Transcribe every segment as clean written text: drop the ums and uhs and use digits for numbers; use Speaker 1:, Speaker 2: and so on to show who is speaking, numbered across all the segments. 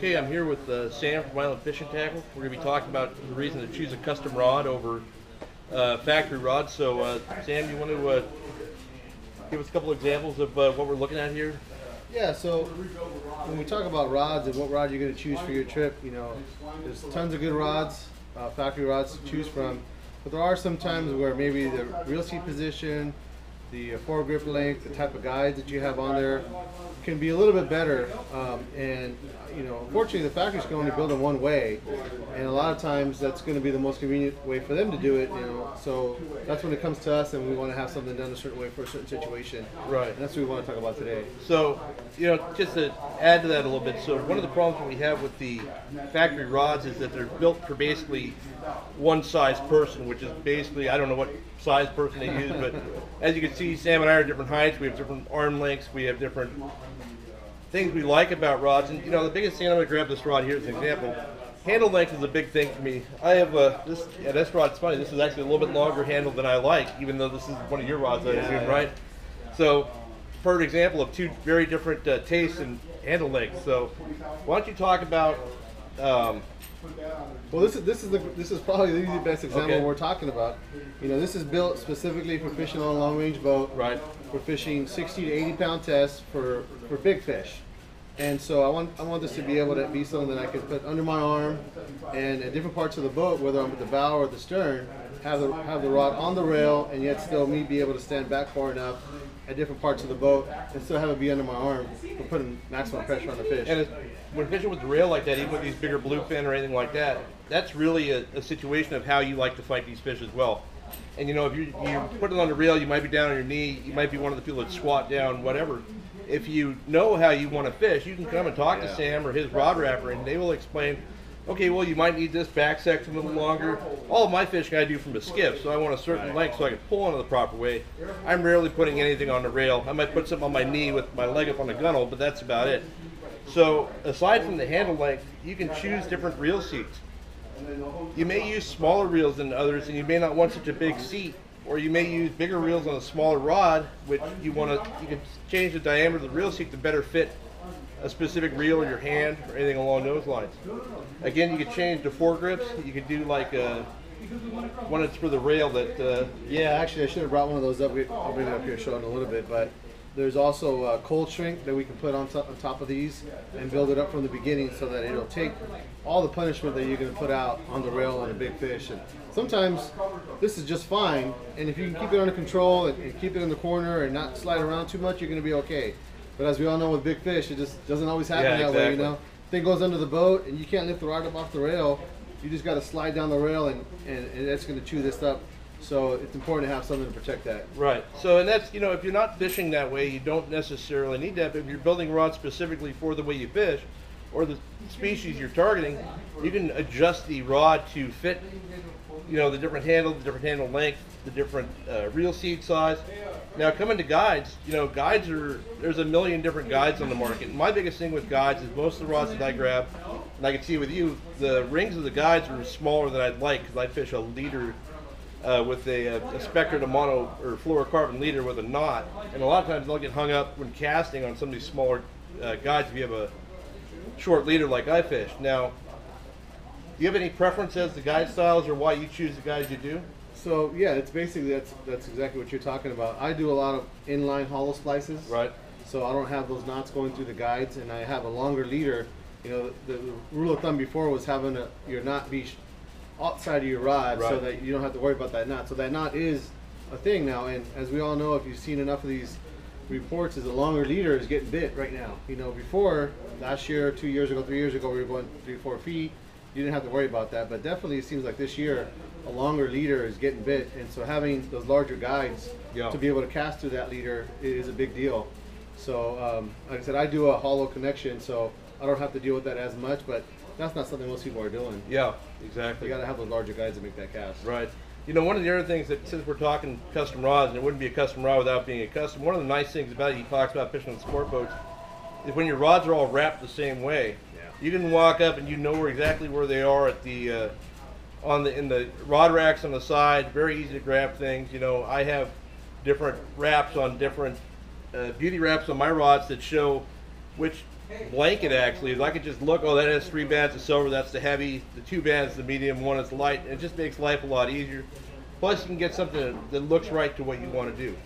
Speaker 1: Okay, I'm here with Sam from Island Fishing Tackle. We're going to be talking about the reason to choose a custom rod over factory rods. So, Sam, you want to give us a couple examples of what we're looking at here?
Speaker 2: Yeah, so when we talk about rods and what rod you're going to choose for your trip, you know, there's tons of good rods, factory rods to choose from. But there are some times where maybe the reel seat position, the foregrip length, the type of guides that you have on there can be a little bit better. And you know, unfortunately, the factories can only build them one way, and a lot of times that's going to be the most convenient way for them to do it. You know, so that's when it comes to us, and we want to have something done a certain way for a certain situation.
Speaker 1: Right.
Speaker 2: And that's what we want to talk about today.
Speaker 1: So, you know, just to add to that a little bit, so one of the problems that we have with the factory rods is that they're built for basically one size person, which is basically, I don't know what size person they use, but as you can see, Sam and I are different heights, we have different arm lengths, we have different things we like about rods. And you know, the biggest thing, I'm going to grab this rod here as an example. Handle length is a big thing for me. I have this rod's funny, this is actually a little bit longer handle than I like, even though this is one of your rods, I assume, right? So, for example of two very different tastes and handle lengths. So, why don't you talk about
Speaker 2: well, this is probably the best example of what we're talking about. You know, this is built specifically for fishing on a long range boat.
Speaker 1: Right.
Speaker 2: We're fishing 60 to 80 pound tests for big fish, and so I want this to be able to be something that I can put under my arm, and at different parts of the boat, whether I'm at the bow or the stern, have the rod on the rail, and yet still me be able to stand back far enough at different parts of the boat and still have it be under my arm for putting maximum pressure on the fish.
Speaker 1: And when fishing with the rail like that, even with these bigger bluefin or anything like that, that's really a situation of how you like to fight these fish as well. And you know, if you put it on the rail, you might be down on your knee, you might be one of the people that squat down, whatever. If you know how you want to fish, you can come and talk to Sam or his rod wrapper, and they will explain, okay, well, you might need this back section a little longer. All of my fishing I do from a skiff, so I want a certain length so I can pull on it the proper way. I'm rarely putting anything on the rail. I might put something on my knee with my leg up on the gunnel, but that's about it. So aside from the handle length, you can choose different reel seats. You may use smaller reels than others, and you may not want such a big seat, or you may use bigger reels on a smaller rod, which you can change the diameter of the reel seat to better fit a specific reel or your hand or anything along those lines. Again, you can change the foregrips. You could do like one that's for the rail that.
Speaker 2: Yeah, actually, I should have brought one of those up. I'll bring it up here, show it in a little bit, but. There's also cold shrink that we can put on top of these and build it up from the beginning so that it'll take all the punishment that you're going to put out on the rail on a big fish. And sometimes this is just fine, and if you can keep it under control and keep it in the corner and not slide around too much, you're going to be okay. But as we all know with big fish, it just doesn't always happen that way, you know. Thing goes under the boat and you can't lift the rod up off the rail. You just got to slide down the rail and that's going to chew this up. So it's important to have something to protect that.
Speaker 1: Right. So, and that's, you know, if you're not fishing that way, you don't necessarily need that. But if you're building rods specifically for the way you fish or the species you're targeting, you can adjust the rod to fit, you know, the different handle length, the different reel seat size. Now, coming to guides, you know, there's a million different guides on the market. And my biggest thing with guides is most of the rods that I grab, and I can see with you, the rings of the guides are smaller than I'd like because I fish a leader with a spectra to mono or fluorocarbon leader with a knot, and a lot of times they'll get hung up when casting on some of these smaller guides if you have a short leader like I fish. Now, do you have any preference as to guide styles or why you choose the guides you do?
Speaker 2: So yeah, it's basically that's exactly what you're talking about. I do a lot of inline hollow splices,
Speaker 1: right?
Speaker 2: So I don't have those knots going through the guides, and I have a longer leader. You know, the rule of thumb before was having your knot be outside of your rod, right, so that you don't have to worry about that knot. So that knot is a thing now, and as we all know, if you've seen enough of these reports, is a longer leader is getting bit right now. You know, before, last year, 2 years ago, 3 years ago, we were going 3-4 feet. You didn't have to worry about that, but definitely it seems like this year a longer leader is getting bit, and so having those larger guides to be able to cast through that leader is a big deal. So like I said, I do a hollow connection, so I don't have to deal with that as much, but that's not something most people are doing.
Speaker 1: Yeah, exactly.
Speaker 2: You got to have those larger guides to make that cast.
Speaker 1: Right. You know, one of the other things that, since we're talking custom rods, and it wouldn't be a custom rod without being a custom, one of the nice things about it, he talks about fishing on sport boats, is when your rods are all wrapped the same way. Yeah. You can walk up and you know exactly where they are at the in the rod racks on the side. Very easy to grab things. You know, I have different wraps on different beauty wraps on my rods that show which blanket actually is I could just look, oh, that has 3 bands of silver, that's the heavy, the 2 bands the medium, 1 is the light, and it just makes life a lot easier. Plus you can get something that looks right to what you want to do.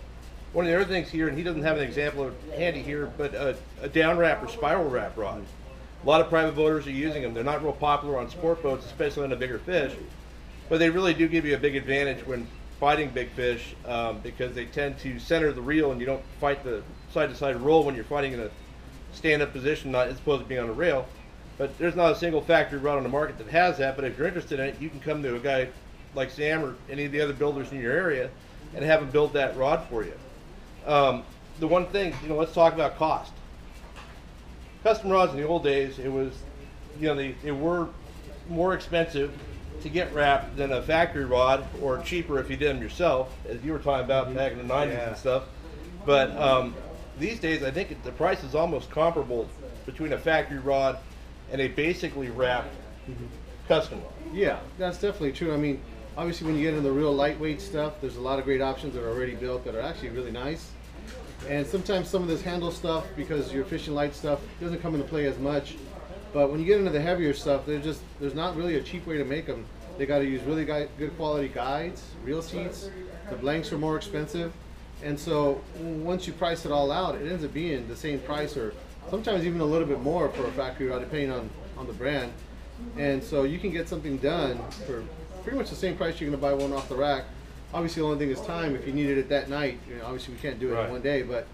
Speaker 1: One of the other things here, and he doesn't have an example handy here, but a down wrap or spiral wrap rod. A lot of private boaters are using them. They're not real popular on sport boats, especially on the bigger fish, but they really do give you a big advantage when fighting big fish because they tend to center the reel and you don't fight the side-to-side roll when you're fighting in a stand-up position, not as opposed to being on a rail. But there's not a single factory rod on the market that has that, but if you're interested in it, you can come to a guy like Sam or any of the other builders in your area and have them build that rod for you. The one thing, let's talk about cost. Custom rods in the old days, it was, they were more expensive to get wrapped than a factory rod, or cheaper if you did them yourself, as you were talking about back in the 90s and stuff. But these days, I think the price is almost comparable between a factory rod and a basically wrapped custom rod.
Speaker 2: Yeah, that's definitely true. I mean, obviously when you get into the real lightweight stuff, there's a lot of great options that are already built that are actually really nice. And sometimes some of this handle stuff, because your fishing light stuff, doesn't come into play as much. But when you get into the heavier stuff, there's not really a cheap way to make them. They got to use really good quality guides, reel seats. The blanks are more expensive. And so once you price it all out, it ends up being the same price, or sometimes even a little bit more for a factory rod, depending on the brand. And so you can get something done for pretty much the same price you're going to buy one off the rack. Obviously, the only thing is time. If you needed it that night, obviously we can't do it in one day, but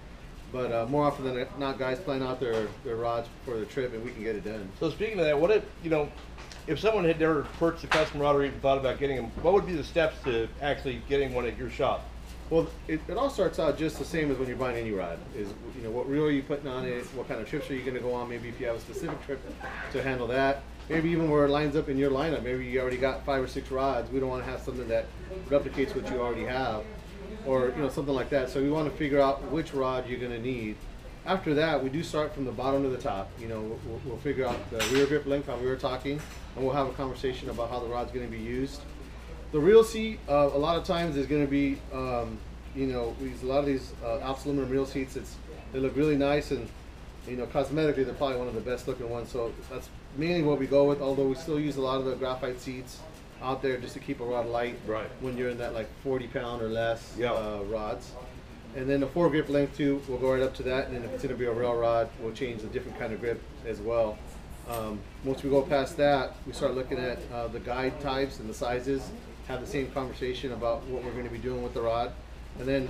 Speaker 2: more often than not, guys plan out their rods for the trip, and we can get it done.
Speaker 1: So speaking of that, what if someone had never purchased a custom rod or even thought about getting them, what would be the steps to actually getting one at your shop?
Speaker 2: Well, it all starts out just the same as when you're buying any rod. Is what reel are you putting on it? What kind of trips are you going to go on? Maybe if you have a specific trip to handle that. Maybe even where it lines up in your lineup. Maybe you already got 5 or 6 rods. We don't want to have something that replicates what you already have, or something like that. So we want to figure out which rod you're going to need. After that, we do start from the bottom to the top. We'll figure out the rear grip length, how we were talking, and we'll have a conversation about how the rod's going to be used. The reel seat, a lot of times is going to be, we use a lot of these Alps aluminum reel seats. They look really nice, and cosmetically they're probably one of the best looking ones. So that's mainly what we go with. Although we still use a lot of the graphite seats out there just to keep a rod light when you're in that like 40-pound or less rods. And then the foregrip length too, we'll go right up to that. And then if it's going to be a rail rod, we'll change a different kind of grip as well. Once we go past that, we start looking at the guide types and the sizes. Have the same conversation about what we're going to be doing with the rod. And then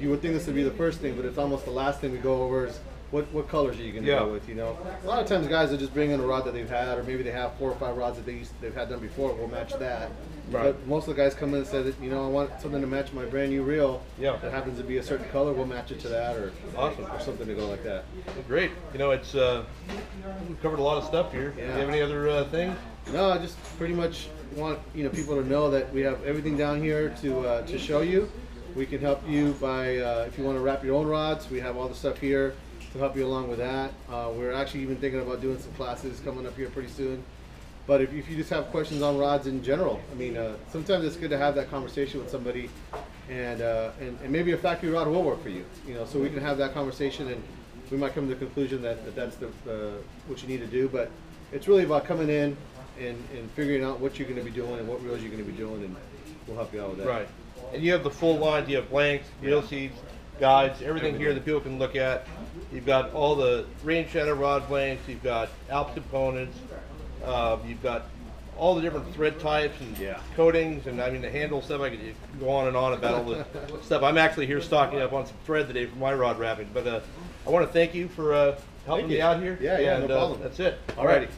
Speaker 2: you would think this would be the first thing, but it's almost the last thing we go over is what colors are you going to go with, A lot of times guys will just bring in a rod that they've had, or maybe they have 4 or 5 rods that they've had done before. We'll match that. Right. But most of the guys come in and say that, I want something to match my brand new reel that happens to be a certain color. We'll match it to that, or something to go like that.
Speaker 1: Well, great. It's we've covered a lot of stuff here. Do you have any other things?
Speaker 2: No, I just pretty much want people to know that we have everything down here to show you. We can help you by if you want to wrap your own rods. We have all the stuff here to help you along with that. We're actually even thinking about doing some classes coming up here pretty soon. But if you just have questions on rods in general, sometimes it's good to have that conversation with somebody, and maybe a factory rod will work for you. So we can have that conversation, and we might come to the conclusion that that's what you need to do. But it's really about coming in and figuring out what you're going to be doing and what reels you're going to be doing, and we'll help you out with that.
Speaker 1: Right. And you have the full line. You have blanks, reel seats, guides, everything here that people can look at. You've got all the range shadow rod blanks. You've got Alps components. You've got all the different thread types and coatings, and the handle stuff. I could go on and on about all the stuff. I'm actually here stocking up on some thread today for my rod wrapping. But I want to thank you for helping me out here.
Speaker 2: Yeah, no problem.
Speaker 1: That's it.
Speaker 2: All righty.